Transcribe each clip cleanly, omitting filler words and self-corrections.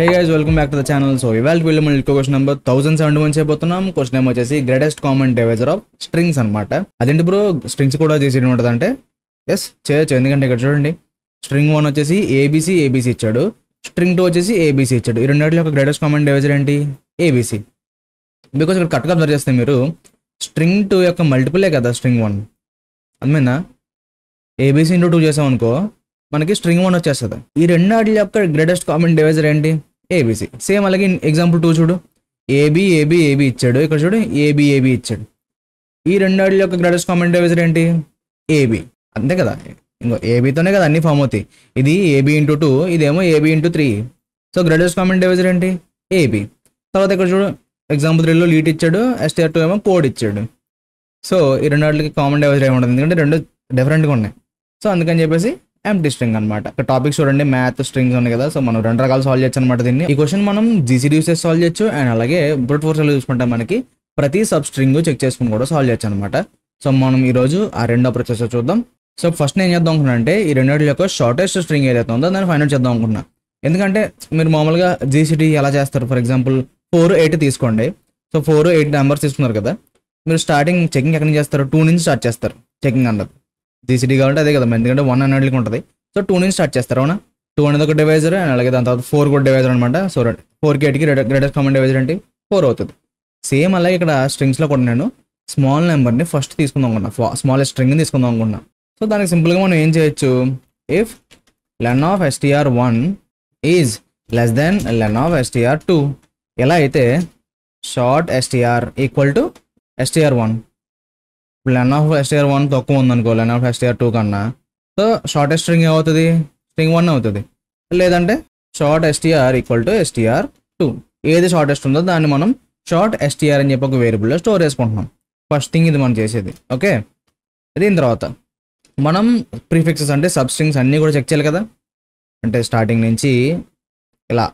Hey guys, welcome back to the channel. So ఇవాళ video మనం question number 1071 చేయబోతున్నాం. Question number వచ్చేసి greatest common divisor of strings అన్నమాట. అదేంటి బ్రో స్ట్రింగ్స్ కూడా చేసేది ఉంటదంటే yes చేయొచ్చు. ఎందుకంటే ఇక్కడ చూడండి స్ట్రింగ్ 1 వచ్చేసి ABC ఇచ్చాడు, స్ట్రింగ్ 2 వచ్చేసి ABC ఇచ్చాడు. ఈ రెండిట్లో ఒక గ్రేటెస్ట్ కామన్ డివైజర్ ఏంటి? ABC. బికాజ్ ఇక్కడ కరెక్ట్గా అబ్జర్వ్ చేస్తే మీరు స్ట్రింగ్ 2 యొక్క మల్టిపులే కదా స్ట్రింగ్ 1. అర్థమైందా? ABC × 2 చేసాం అనుకో మనకి స్ట్రింగ్ 1 వచ్చేస్తుంది. ఈ రెండాటి యొక్క గ్రేటెస్ట్ కామన్ డివైజర్ ఏంటి? ABC. సేమ్ అలాగే ఎగ్జాంపుల్ 2 చూడు, AB ఇచ్చాడు, ఇక్కడ చూడు AB ఇచ్చాడు. ఈ రెండాటి యొక్క గ్రేటెస్ట్ కామన్ డివైజర్ ఏంటి? AB. అంతే కదా, ఇంకో ABతోనే కదా అన్ని ఫామ్ అవుతాయి. ఇది AB × 2, ఇదేమో AB × 3. So greatest common divisor ఏంటి? AB. తర్వాత ఇక్కడ చూడు ఎగ్జాంపుల్ 3లో లీట్ ఇచ్చాడు, STR2 ఏమో కోడ్ ఇచ్చాడు. సో ఈ రెండాటికి కామన్ డివైజర్ ఏముంటుంది, ఎందుకంటే రెండు డిఫరెంట్గా ఉన్నాయి. సో అందుకని చెప్పేసి ఎంప్టీ స్ట్రింగ్ అనమాట. ఇక్కడ టాపిక్ చూడండి, మ్యాథ్ స్ట్రింగ్స్ ఉన్నాయి కదా. సో మనం రెండు రకాలు సాల్వ్ చేయొచ్చు అనమాట దీన్ని. ఈ క్వశ్చన్ మనం GCD యూస్ చేసి సాల్వ్ చేయొచ్చు, అండ్ అలాగే బ్రూట్ ఫోర్స్ చూసుకుంటే మనకి ప్రతి సబ్ స్ట్రింగ్ చెక్ చేసుకుని కూడా సాల్వ్ చేయొచ్చు అనమాట. సో మనం ఈ రోజు ఆ రెండో ప్రాసెస్ చూద్దాం. సో ఫస్ట్ నేను చేద్దాం అనుకున్నా అంటే ఈ రెండింటి యొక్క షార్టెస్ట్ స్ట్రింగ్ ఏదైతే ఉందో దాన్ని ఫైండ్ అవుట్ చేద్దాం అనుకున్నా. ఎందుకంటే మీరు మామూలుగా GCD ఎలా చేస్తారు, ఫర్ ఎగ్జాంపుల్ 4, 8 తీసుకోండి. సో 4, 8 నెంబర్స్ తీసుకున్నారు కదా, మీరు స్టార్టింగ్ చెకింగ్ ఎక్కడి నుంచి చేస్తారు? 2 నుంచి స్టార్ట్ చేస్తారు చెకింగ్ అన్నది. GCD కావాలంటే అదే కదా, ఎందుకంటే 1 అన్నట్లకి ఉంటుంది. సో 2 నుంచి స్టార్ట్ చేస్తారు, అవునా? 2 అనేది ఒక డివైజర్, అండ్ అలాగే దాని తర్వాత 4 కూడా డివైజర్ అనమాట. సో 4కి 8కి గ్రేటెస్ట్ కామన్ డివైజర్ ఏంటి? 4 అవుతుంది. సేమ్ అలాగే ఇక్కడ స్ట్రింగ్స్లో కూడా నేను స్మాల్ నెంబర్ని ఫస్ట్ తీసుకుందాం అనుకున్నా, స్మాలెస్ట్ స్ట్రింగ్ని తీసుకుందాం అనుకున్నా. సో దానికి సింపుల్గా మనం ఏం చేయొచ్చు? If len of str1 is less than len of str2, ఎలా అయితే short str equal to str1. len of str1 తక్కువ ఉందనుకో len of str2 కన్నా, సో షార్టెస్ట్ స్ట్రింగ్ ఏమవుతుంది? స్ట్రింగ్ 1 అవుతుంది. లేదంటే short str equal to str2, ఏది షార్టెస్ట్ ఉందో దాన్ని మనం షార్ట్ str అని చెప్పి ఒక వేరియబుల్లో స్టోర్ చేసుకుంటున్నాం. ఫస్ట్ థింగ్ ఇది మనం చేసేది. ఓకే, దీని తర్వాత మనం ప్రిఫిక్సెస్ అంటే సబ్ స్ట్రింగ్స్ అన్నీ కూడా చెక్ చేయాలి కదా. అంటే స్టార్టింగ్ నుంచి ఇలా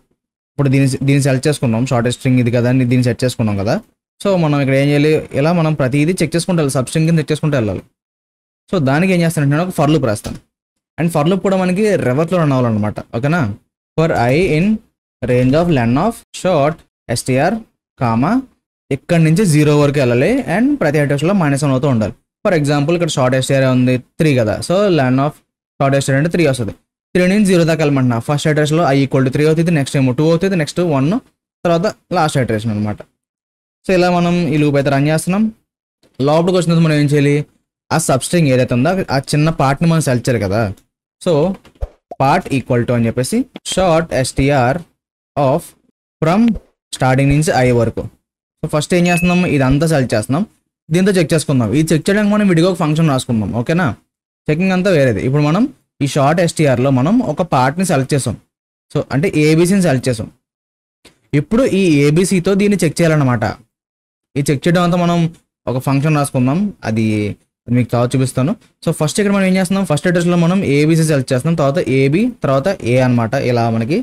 ఇప్పుడు దీన్ని సెలెక్ట్ చేసుకున్నాం, షార్టెస్ట్ స్ట్రింగ్ ఇది కదా అని దీన్ని సెట్ చేసుకున్నాం కదా. సో మనం ఇక్కడ ఏం చేయాలి? ఇలా మనం ప్రతిదీ చెక్ చేసుకుంటూ వెళ్ళాలి, సబ్ స్ట్రింగ్ కింద చెక్ చేసుకుంటూ వెళ్ళాలి. సో దానికి ఏం చేస్తానంటే నేను ఒక ఫర్ లూప్ రాస్తాను, అండ్ ఫర్ లూప్ కూడా మనకి రివర్స్లో రన్ అవ్వాలన్నమాట. ఓకేనా? For I in range of len of short str comma ఇక్కడ నుంచి 0 వరకు వెళ్ళాలి, అండ్ ప్రతి అడ్రస్లో -1 అవుతూ ఉండాలి. ఫర్ ఎగ్జాంపుల్ ఇక్కడ షార్ట్ str ఉంది 3 కదా, so len of short str అంటే 3 వస్తుంది. 3 నుంచి 0 దాకా వెళ్ళమంటున్నా. ఫస్ట్ అడ్రస్లో I = 3 అవుతుంది, నెక్స్ట్ ఏమో 2 అవుతుంది, నెక్స్ట్ 1, తర్వాత లాస్ట్ అడ్రస్ అనమాట. సో ఇలా మనం ఈ లూప్ అయితే రన్ చేస్తున్నాం. లోపలికి వచ్చినది మనం ఏం చేయాలి? ఆ సబ్స్ట్రింగ్ ఏదైతే ఉందో ఆ చిన్న పార్ట్ని మనం సెలెక్ట్ చేయాలి కదా. సో పార్ట్ ఈక్వల్ టు అని చెప్పేసి short str of from starting నుంచి I వరకు. సో ఫస్ట్ ఏం చేస్తున్నాం? ఇదంతా సెలెక్ట్ చేస్తున్నాం, దీంతో చెక్ చేసుకుందాం. ఇది చెక్ చేయడానికి మనం విడిగా ఒక ఫంక్షన్ రాసుకుందాం. ఓకేనా? చెకింగ్ అంతా వేరేది. ఇప్పుడు మనం ఈ షార్ట్ str లో మనం ఒక పార్ట్ని సెలెక్ట్ చేసాం. సో అంటే ABCని సెలెక్ట్ చేసాం. ఇప్పుడు ఈ ABCతో దీన్ని చెక్ చేయాలన్నమాట. ఈ చెక్ చేయడం అంతా మనం ఒక ఫంక్షన్ రాసుకుందాం, అది మీకు తర్వాత చూపిస్తాను. సో ఫస్ట్ ఇక్కడ మనం ఏం చేస్తున్నాం? ఫస్ట్ అడ్రస్లో మనం ABC సెలెక్ట్ చేస్తున్నాం, తర్వాత AB, తర్వాత A అనమాట. ఇలా మనకి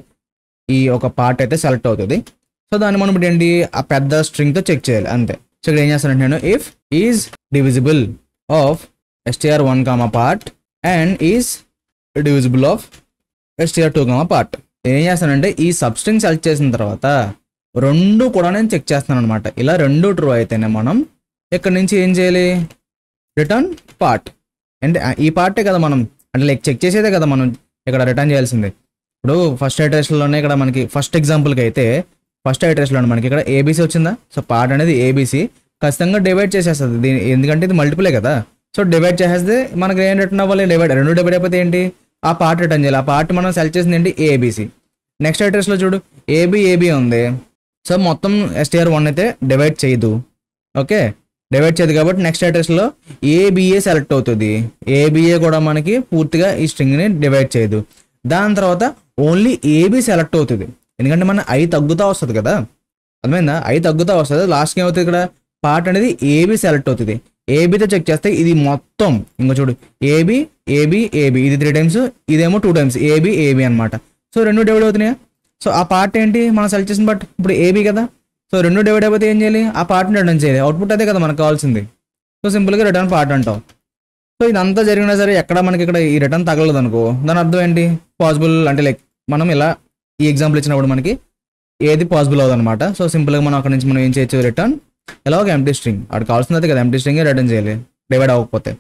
ఈ ఒక పార్ట్ అయితే సెలెక్ట్ అవుతుంది. సో దాన్ని మనం ఇప్పుడు ఏంటి? ఆ పెద్ద స్ట్రింగ్తో చెక్ చేయాలి అంతే. సో ఇక్కడ ఏం చేస్తానంటే నేను if is divisible of str1 part and is divisible of str2 part. నేను ఏం చేస్తానంటే ఈ సబ్ స్ట్రింగ్ సెలెక్ట్ చేసిన తర్వాత రెండు కూడా నేను చెక్ చేస్తాను అనమాట. ఇలా రెండు ట్రూ అయితేనే మనం ఇక్కడ నుంచి ఏం చేయాలి? Return part. అంటే ఈ పార్టే కదా మనం అంటే లైక్ చెక్ చేసేదే కదా మనం ఇక్కడ రిటర్న్ చేయాల్సిందే. ఇప్పుడు ఫస్ట్ అడ్రస్లోనే ఇక్కడ మనకి ఫస్ట్ ఎగ్జాంపుల్కి అయితే ఫస్ట్ అడ్రస్లో మనకి ఇక్కడ ABC వచ్చిందా. సో పార్ట్ అనేది ABC ఖచ్చితంగా డివైడ్ చేసేస్తుంది దీని, ఎందుకంటే ఇది మల్టిపులే కదా. సో డివైడ్ చేసేస్తే మనకి ఏం రిటర్న్ అవ్వాలి? రెండు డివైడ్ అయిపోతే ఏంటి? ఆ పార్ట్ రిటర్న్ చేయాలి. ఆ పార్ట్ మనం సెలెక్ట్ చేసింది ఏంటి? ABC. నెక్స్ట్ అడ్రస్లో చూడు AB ఉంది. సో మొత్తం str1 అయితే డివైడ్ చేయదు. ఓకే, డివైడ్ చేయదు కాబట్టి నెక్స్ట్ అడ్రస్లో ABA సెలెక్ట్ అవుతుంది. ABA కూడా మనకి పూర్తిగా ఈ స్ట్రింగ్ని డివైడ్ చేయదు. దాని తర్వాత ఓన్లీ AB సెలెక్ట్ అవుతుంది, ఎందుకంటే మన I తగ్గుతూ వస్తుంది కదా. అర్థమైందా? I తగ్గుతూ వస్తుంది. లాస్ట్కి ఏమవుతుంది? ఇక్కడ పార్ట్ అనేది AB సెలెక్ట్ అవుతుంది. ABతో చెక్ చేస్తే ఇది మొత్తం ఇంకో చూడు AB ఇది 3 టైమ్స్, ఇదేమో 2 టైమ్స్ AB అనమాట. సో రెండు డివైడ్ అవుతున్నాయా? సో ఆ పార్ట్ ఏంటి మనం సెలెక్ట్ చేసిన బట్ ఇప్పుడు AB కదా. సో రెండు డివైడ్ అయిపోతే ఏం చేయాలి? ఆ పార్ట్ని రిటర్న్ చేయాలి. అవుట్పుట్ అదే కదా మనకు కావాల్సింది. సో సింపుల్గా రిటర్న్ పార్ట్ అంటాం. సో ఇదంతా జరిగినా సరే ఎక్కడ మనకి ఇక్కడ ఈ రిటర్న్ తగలదు అనుకో, దాని అర్థం ఏంటి? పాసిబుల్ అంటే లైక్ మనం ఇలా ఈ ఎగ్జాంపుల్ ఇచ్చినప్పుడు మనకి ఏది పాసిబుల్ అవుతుంది అనమాట. సో సింపుల్గా మనం అక్కడ నుంచి మనం ఏం చేయొచ్చు, రిటర్న్ ఇలా ఒక ఎంప్టీ స్ట్రింగ్, అక్కడ కావాల్సింది కదా ఎంప్టీ స్ట్రింగ్ రిటర్న్ చేయాలి డివైడ్ అవ్వకపోతే.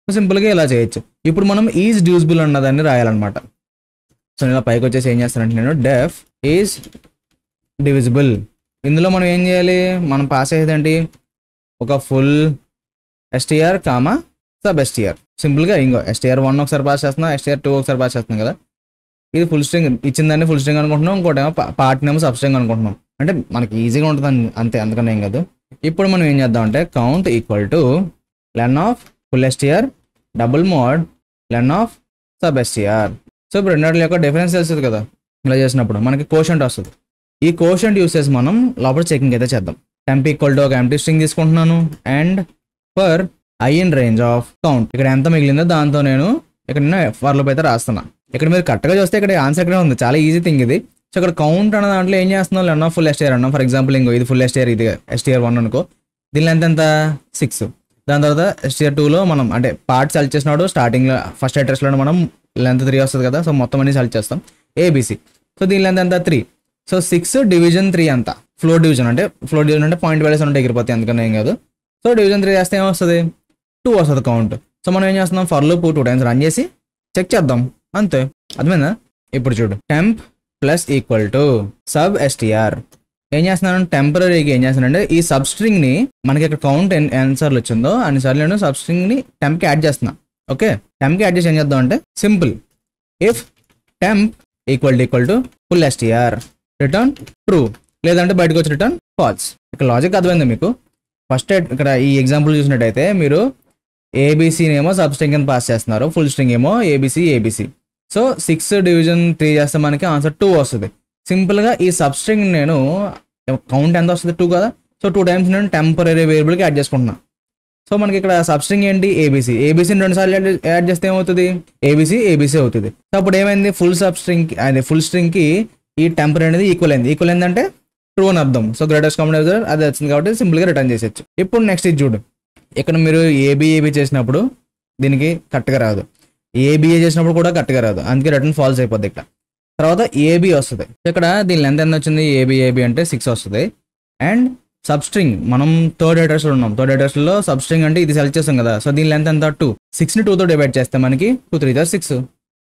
సో సింపుల్గా ఇలా చేయొచ్చు. ఇప్పుడు మనం ఈజ్ డ్యూసిబుల్ అన్నదాన్ని రాయాలన్నమాట. సో ఇలా పైకి వచ్చేసి ఏం చేస్తానంటే నేను డెఫ్ ఈజ్ డివిజిబుల్. ఇందులో మనం ఏం చేయాలి, మనం పాస్ అయ్యేదండి ఒక full STR comma sub STR. సింపుల్గా ఇంకో STR1 ఒకసారి పాస్ చేస్తున్నాం, STR2 ఒకసారి పాస్ చేస్తున్నాం కదా. ఇది ఫుల్ స్ట్రింగ్ ఇచ్చిందాన్ని ఫుల్ స్ట్రింగ్ అనుకుంటున్నాం, ఇంకోటేమో పార్ట్ నేమో సబ్ స్ట్రింగ్ అనుకుంటున్నాం. అంటే మనకి ఈజీగా ఉంటుంది అంతే, అందుకని ఏం కాదు. ఇప్పుడు మనం ఏం చేద్దాం అంటే count equal to len of full STR double mod len of sub STR. So ఇప్పుడు రెండింటి యొక్క డిఫరెన్స్ తెలుస్తుంది కదా, ఇలా చేసినప్పుడు మనకి కోషంట్ వస్తుంది. ఈ కోషంట్ యూస్ చేసి మనం లోపల చెకింగ్ అయితే చేద్దాం. టెంప్ ఈక్వల్ టు ఒక ఎంప్టీ స్ట్రింగ్ తీసుకుంటున్నాను and for I in range of count. ఇక్కడ ఎంత మిగిలిందో దాంతో నేను ఇక్కడ ఫర్ లూప్ అయితే రాస్తున్నా. ఇక్కడ మీరు కరెక్ట్గా చూస్తే ఇక్కడ ఆన్సర్ ఇక్కడే ఉంది, చాలా ఈజీ థింగ్ ఇది. సో ఇక్కడ కౌంట్ అన్న దాంట్లో ఏం చేస్తున్నాం, లెన్ ఆఫ్ ఫుల్ ఎస్టీఆర్ అన్నాం. ఫర్ ఎగ్జాంపుల్ ఇంకో ఇది ఫుల్ ఎస్టీఆర్, ఇది STR1 అనుకో, దీని లెంత్ ఎంత 6. దాని తర్వాత STR2లో మనం అంటే పార్ట్ సెలెక్ట్ చేసినప్పుడు స్టార్టింగ్లో ఫస్ట్ అడ్రస్లో మనం లెంత్ 3 వస్తుంది కదా. సో మొత్తం అన్ని సెలెక్ట్ చేస్తాం ABC. సో దీని లెంత్ ఎంత 3. సో 6 డివిజన్ 3 అంత ఫ్లోర్ డివిజన్ అంటే పాయింట్ వాల్యూస్ ఉంటే ఎగిరిపోతాయి, అందుకని ఏం కాదు. సో డివిజన్ 3 చేస్తే ఏమొస్తుంది, 2 వస్తుంది కౌంట్. సో మనం ఏం చేస్తున్నాం, ఫర్ లూప్ 2 టైమ్స్ రన్ చేసి చెక్ చేద్దాం అంతే. అర్థమైందా? ఇప్పుడు చూడు, temp plus equal to sub STR. ఏం చేస్తున్నాను, టెంపరీగా ఏం చేస్తున్నానంటే ఈ సబ్ స్ట్రింగ్ ని మనకి ఇక్కడ కౌంట్ ఎన్నిసార్లు వచ్చిందో అన్నిసార్లు నేను సబ్ స్ట్రింగ్ ని టెంప్కి యాడ్ చేస్తున్నా. ఓకే, టెంప్కి యాడ్ చేసి ఏం చేద్దాం అంటే simple if temp equal to full STR return true, లేదంటే బయటకు వచ్చి రిటర్న్ ఫాల్స్. ఇక్కడ లాజిక్ అర్థమైంది మీకు. ఫస్ట్ ఇక్కడ ఈ ఎగ్జాంపుల్ చూసినట్టయితే మీరు ఏబీసీని ఏమో సబ్ స్ట్రింగ్ అని పాస్ చేస్తున్నారు, ఫుల్ స్ట్రింగ్ ఏమో ఏబీసీ. సో 6 డివిజన్ 3 చేస్తే మనకి ఆన్సర్ 2 వస్తుంది. సింపుల్గా ఈ సబ్ స్ట్రింగ్ నేను కౌంట్ ఎంత వస్తుంది, 2 కదా. సో 2 టైమ్స్ నేను టెంపరీ వేరియబుల్కి యాడ్ చేసుకుంటున్నా. సో మనకి ఇక్కడ సబ్ స్ట్రింగ్ ఏంటి, ఏబీసీని 2 సార్లు యాడ్ చేస్తే ఏమవుతుంది, ఏబీసీ అవుతుంది. సో అప్పుడు ఏమైంది, ఫుల్ స్ట్రింగ్కి ఈ టెంపరీ అనేది ఈక్వల్ అయింది అంటే ట్రూ అని అర్థం. సో గ్రేటెస్ట్ కామన్ డివైజర్ అది వచ్చింది కాబట్టి సింపుల్గా రిటర్న్ చేసేచ్చు. ఇప్పుడు నెక్స్ట్ ఇది చూడు, ఇక్కడ మీరు ఏబీ చేసినప్పుడు దీనికి కరెక్ట్గా రాదు, ఏబిఏ చేసినప్పుడు కూడా కరెక్ట్గా రాదు, అందుకే రిటర్న్ ఫాల్స్ అయిపోద్ది. ఇక్కడ తర్వాత ఏబీ వస్తుంది. ఇక్కడ దీని లెంత్ ఎంత వచ్చింది, ఏబీ అంటే 6 వస్తుంది. అండ్ సబ్ స్ట్రింగ్ మనం థర్డ్ అడ్రస్లో ఉన్నాం, థర్డ్ అడ్రస్లో సబ్ స్ట్రింగ్ అంటే ఇది సెలెక్ట్ చేస్తాం కదా. సో దీని లెంత్ ఎంత 2, 6ని 2తో డివైడ్ చేస్తే మనకి 2 3 6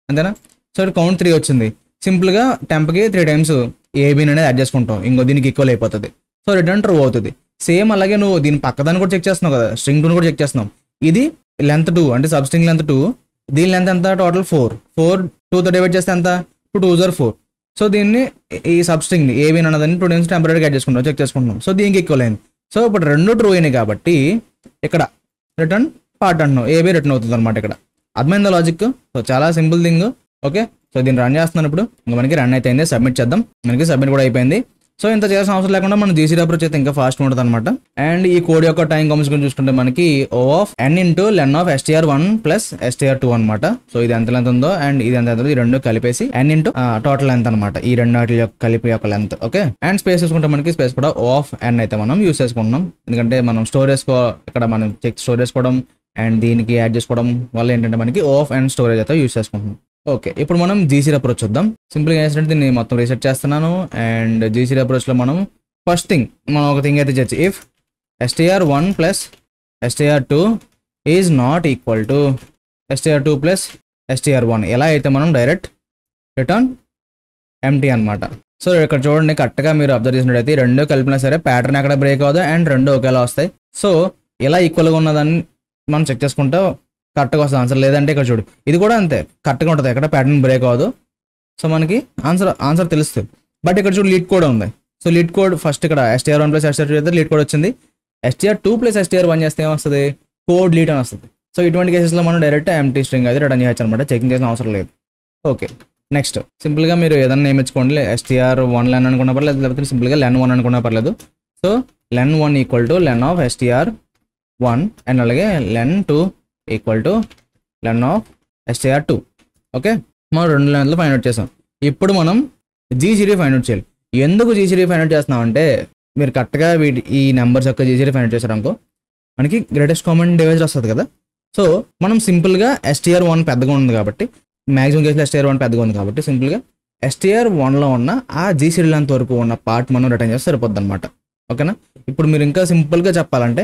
అంతేనా. సో ఇక్కడ కౌంట్ 3 వచ్చింది. సింపుల్గా టెంప్కి 3 టైమ్స్ ఏబీని అనేది యాడ్ చేసుకుంటాం, ఇంకో దీనికి ఈక్వల్ అయిపోతుంది. సో రిటర్న్ ట్రూ అవుతుంది. సేమ్ అలాగే నువ్వు దీని పక్కదాన్ని కూడా చెక్ చేస్తున్నావు కదా, స్ట్రింగ్ 2 కూడా చెక్ చేస్తున్నావు. ఇది లెంత్ 2 అంటే సబ్ స్ట్రింగ్ లెంత్ 2, దీని లెంత్ ఎంత టోటల్ 4 2తో డివైడ్ చేస్తే ఎంత 2 2s are 4. సో దీన్ని ఈ సబ్ స్ట్రింగ్ ఏబీ అన్నదాన్ని 2 టైమ్స్ టెంపరీగా యాడ్ చేసుకుంటాం, చెక్ చేసుకుంటున్నాం. సో దీనికి ఈక్వల్ అయింది. సో ఇప్పుడు 2 ట్రూ అయినాయి కాబట్టి ఇక్కడ రిటర్న్ పార్ట్ అంటున్నాం, ఏబీ రిటర్న్ అవుతుంది అనమాట. ఇక్కడ అర్థమైందా లాజిక్? సో చాలా సింపుల్ థింగ్. ఓకే, సో దీన్ని రన్ చేస్తున్నాను. ఇప్పుడు ఇంకా మనకి రన్ అయితే అయింది, సబ్మిట్ చేద్దాం. మనకి సబ్మిట్ కూడా అయిపోయింది. సో ఇంత చేయాల్సిన అవసరం లేకుండా మనం జీసీ అప్రోచ్ అయితే ఇంకా ఫాస్ట్ ఉంటుంది అనమాట. అండ్ ఈ కోడ్ యొక్క టైం కాంప్లెక్స్ గురించి చూసుకుంటే మనకి O of n into len of STR1 plus STR2 అనమాట. సో ఇది ఎంత లెంత్ ఉందో అండ్ ఇది ఎంత ఉందో ఈ రెండు కలిపేసి n ఇంటూ టోటల్ లెంత్ అనమాట, ఈ రెండు యొక్క కలిపి యొక్క లెంత్. ఓకే, అండ్ స్పేస్ చూసుకుంటే మనకి స్పేస్ కూడా O of n అయితే మనం యూస్ చేసుకుంటున్నాం, ఎందుకంటే మనం స్టోరేజ్ ఇక్కడ మనం స్టోర్ చేసుకోవడం అండ్ దీనికి యాడ్ చేసుకోవడం వల్ల ఏంటంటే మనకి O of n స్టోరేజ్ అయితే యూస్ చేసుకుంటున్నాం. ఓకే, ఇప్పుడు మనం జీసీ అప్రోచ్ చూద్దాం. సింపుల్గా ఏంటంటే దీన్ని మొత్తం రీసెట్ చేస్తున్నాను. అండ్ జీసీ అప్రోచ్లో మనం ఫస్ట్ థింగ్ మనం ఒక థింగ్ అయితే చేయొచ్చు, if STR1 plus STR2 is not equal to STR2 plus STR1. ఎలా అయితే మనం డైరెక్ట్ రిటర్న్ ఎంటీ అనమాట. సో ఇక్కడ చూడండి, కరెక్ట్గా మీరు అబ్జర్వ్ చేసినట్టయితే రెండు కలిపినా సరే ప్యాటర్న్ ఎక్కడ బ్రేక్ అవ్వదు అండ్ రెండు ఒకేలా వస్తాయి. సో ఇలా ఈక్వల్గా ఉన్నదాన్ని మనం చెక్ చేసుకుంటే కరెక్ట్గా వస్తుంది ఆన్సర్. లేదంటే ఇక్కడ చూడు, ఇది కూడా అంతే కరెక్ట్గా ఉంటుంది, ఎక్కడ ప్యాటర్న్ బ్రేక్ అవ్వదు. సో మనకి ఆన్సర్ తెలుస్తుంది. బట్ ఇక్కడ చూడు లీడ్ కోడ్ ఉంది. సో లీడ్ కోడ్ ఫస్ట్ ఇక్కడ STR1 ప్లస్ STR2 అయితే లీడ్ కోడ్ వచ్చింది, STR2 ప్లస్ STR1 చేస్తే ఏమొస్తుంది, కోడ్ లీడ్ అని వస్తుంది. సో ఇటువంటి కేసెస్లో మనం డైరెక్ట్ ఎంటీ స్ట్రింగ్ అయితే రిటర్న్ చేయొచ్చు అనమాట, చెకింగ్ చేసిన అవసరం లేదు. ఓకే, నెక్స్ట్ సింపుల్గా మీరు ఏదైనా నేమ్ ఇచ్చుకోండి, STR1 లెన్ అనుకున్నా పర్లేదు, లేకపోతే సింపుల్గా len1 అనుకున్నా పర్లేదు. So len1 equal to len of STR1 and అలాగే len2 equal to len of STR2. Okay, మనం రెండు లెన్లు ఫైండ్ అవుట్ చేసాం. ఇప్పుడు మనం జీసీడీ ఫైండ్ అవుట్ చేయాలి. ఎందుకు జీసీడీ ఫైండ్ అవుట్ చేస్తున్నాం అంటే మీరు కరెక్ట్గా ఈ నెంబర్స్ యొక్క జీసీడీ ఫైండ్ అవుట్ చేశారనుకో మనకి గ్రేటెస్ట్ కామన్ డివైజర్ వస్తుంది కదా. సో మనం సింపుల్గా STR1 పెద్దగా ఉంది కాబట్టి, మ్యాక్సిమం కేసులో STR1 పెద్దగా ఉంది కాబట్టి సింపుల్గా str1లో ఉన్న ఆ జీసీడీ లెంత్ వరకు ఉన్న పార్ట్ మనం రిటర్న్ చేస్తే సరిపోద్ది అనమాట. ఓకేనా. ఇప్పుడు మీరు ఇంకా సింపుల్గా చెప్పాలంటే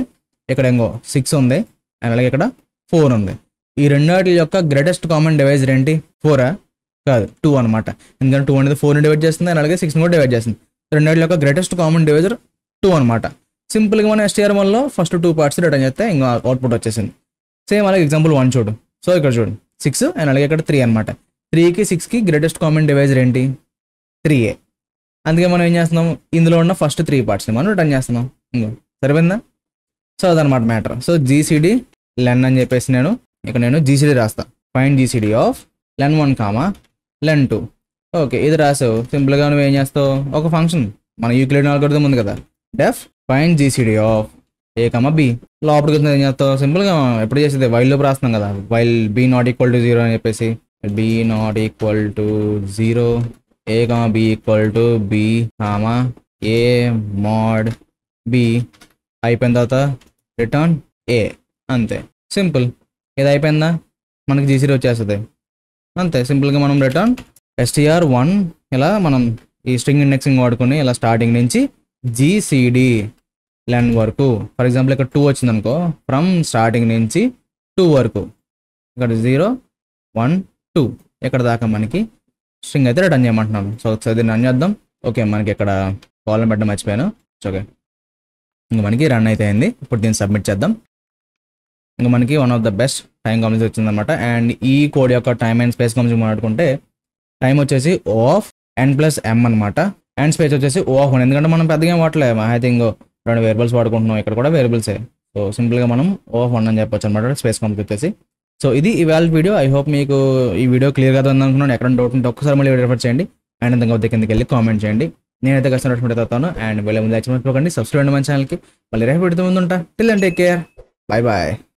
ఇక్కడ ఇంకో 6 ఉంది అండ్ అలాగే ఇక్కడ 4 ఉంది. ఈ రెండాటి యొక్క గ్రేటెస్ట్ కామన్ డివైజర్ ఏంటి? 4 కాదు 2 అనమాట. ఎందుకంటే 2 అనేది 4ని డివైడ్ చేస్తుంది అండ్ అలాగే 6ని కూడా డివైడ్ చేస్తుంది. రెండాటి యొక్క గ్రేటెస్ట్ కామన్ డివైజర్ 2 అనమాట. సింపుల్గా మనం str1లో ఫస్ట్ 2 పార్ట్స్ రిటర్న్ చేస్తే ఇంకా అవుట్పుట్ వచ్చేసింది. సేమ్ అలాగే ఎగ్జాంపుల్ 1 చూడు. సో ఇక్కడ చూడు 6 అండ్ అలాగే ఇక్కడ 3 అనమాట. 3కి 6కి గ్రేటెస్ట్ కామన్ డివైజర్ ఏంటి? 3a. అందుకే మనం ఏం చేస్తున్నాం, ఇందులో ఉన్న ఫస్ట్ 3 పార్ట్స్ని మనం రిటర్న్ చేస్తున్నాం. ఇంకో సరిపోయిందా? సో అదనమాట మ్యాటర్. సో జీసీడీ లెన్ అని చెప్పేసి నేను జీసీడీ రాస్తా. Find GCD of len1 len2. Okay, ఇది రాసావు. సింపుల్గా నువ్వు ఏం చేస్తావు, ఒక ఫంక్షన్ మన యూక్లిడ్ అల్గోరిథం ఉంది కదా, def find GCD of a, b. లోపలికి ఏం చేస్తావు, సింపుల్గా ఎప్పుడు చేసేది వైల్ లోపు రాస్తున్నాం కదా, while b not equal to 0 అని చెప్పేసి b not equal to 0 a, b equal to b, a mod b అయిపోయిన తర్వాత రిటర్న్ a. అంతే సింపుల్. ఇది అయిపోయిందా, మనకి జీసీడీ వచ్చేస్తుంది. అంతే సింపుల్గా మనం రిటర్న్ str1 ఇలా మనం ఈ స్ట్రింగ్ ఇండెక్సింగ్ వాడుకొని ఇలా స్టార్టింగ్ నుంచి జీసీడీ లెన్ వరకు, ఫర్ ఎగ్జాంపుల్ ఇక్కడ 2 వచ్చింది అనుకో, ఫ్రమ్ స్టార్టింగ్ నుంచి 2 వరకు, ఇక్కడ 0 1 2 ఇక్కడ దాకా మనకి స్ట్రింగ్ అయితే రిటర్న్ చేయమంటున్నాను. సో ఒకసారి దీన్ని రన్ చేద్దాం. ఓకే, మనకి ఇక్కడ కాలం పెట్టడం మర్చిపోయాను. ఓకే, ఇంకా మనకి రన్ అయితే అయింది. ఇప్పుడు దీన్ని సబ్మిట్ చేద్దాం. ఇంకా మనకి one of the best time complex వచ్చిందనమాట. అండ్ ఈ కోడ్ యొక్క టైమ్ అండ్ స్పేస్ కాంప్లెక్స్ మాట్లాడుకుంటే టైం వచ్చేసి O of n+m అనమాట. అండ్ స్పేస్ వచ్చేసి O of 1. ఎందుకంటే మనం పెద్దగా ఏం వాడలేదు, అయితే ఇంకో 2 వేరియబుల్స్ వాడుకుంటున్నాం. ఇక్కడ కూడా వేరియబుల్సే. సో సింపుల్గా మనం O of 1 అని చెప్పొచ్చు అనమాట స్పేస్ కాంప్లెక్స్ వచ్చేసి. సో ఇది ఇవాళ వీడియో. ఐ హోప్ మీకు ఈ వీడియో క్లియర్గా ఉందనుకున్నాను. ఎక్కడ డౌట్ ఉంటే ఒక్కసారి మళ్ళీ రిఫర్ చేయండి. అండ్ ఇంతకు కిందకి వెళ్ళి కామెంట్ చేయండి. నేనైతే కష్టపడి అవుతాను. అండ్ వెళ్ళే ముందు మర్చిపోకండి సబ్స్క్రైబ్ అండి మన ఛానల్కి. మళ్ళీ రేపు పెడుతూ ముందు ఉంటా. Till and take care. Bye bye.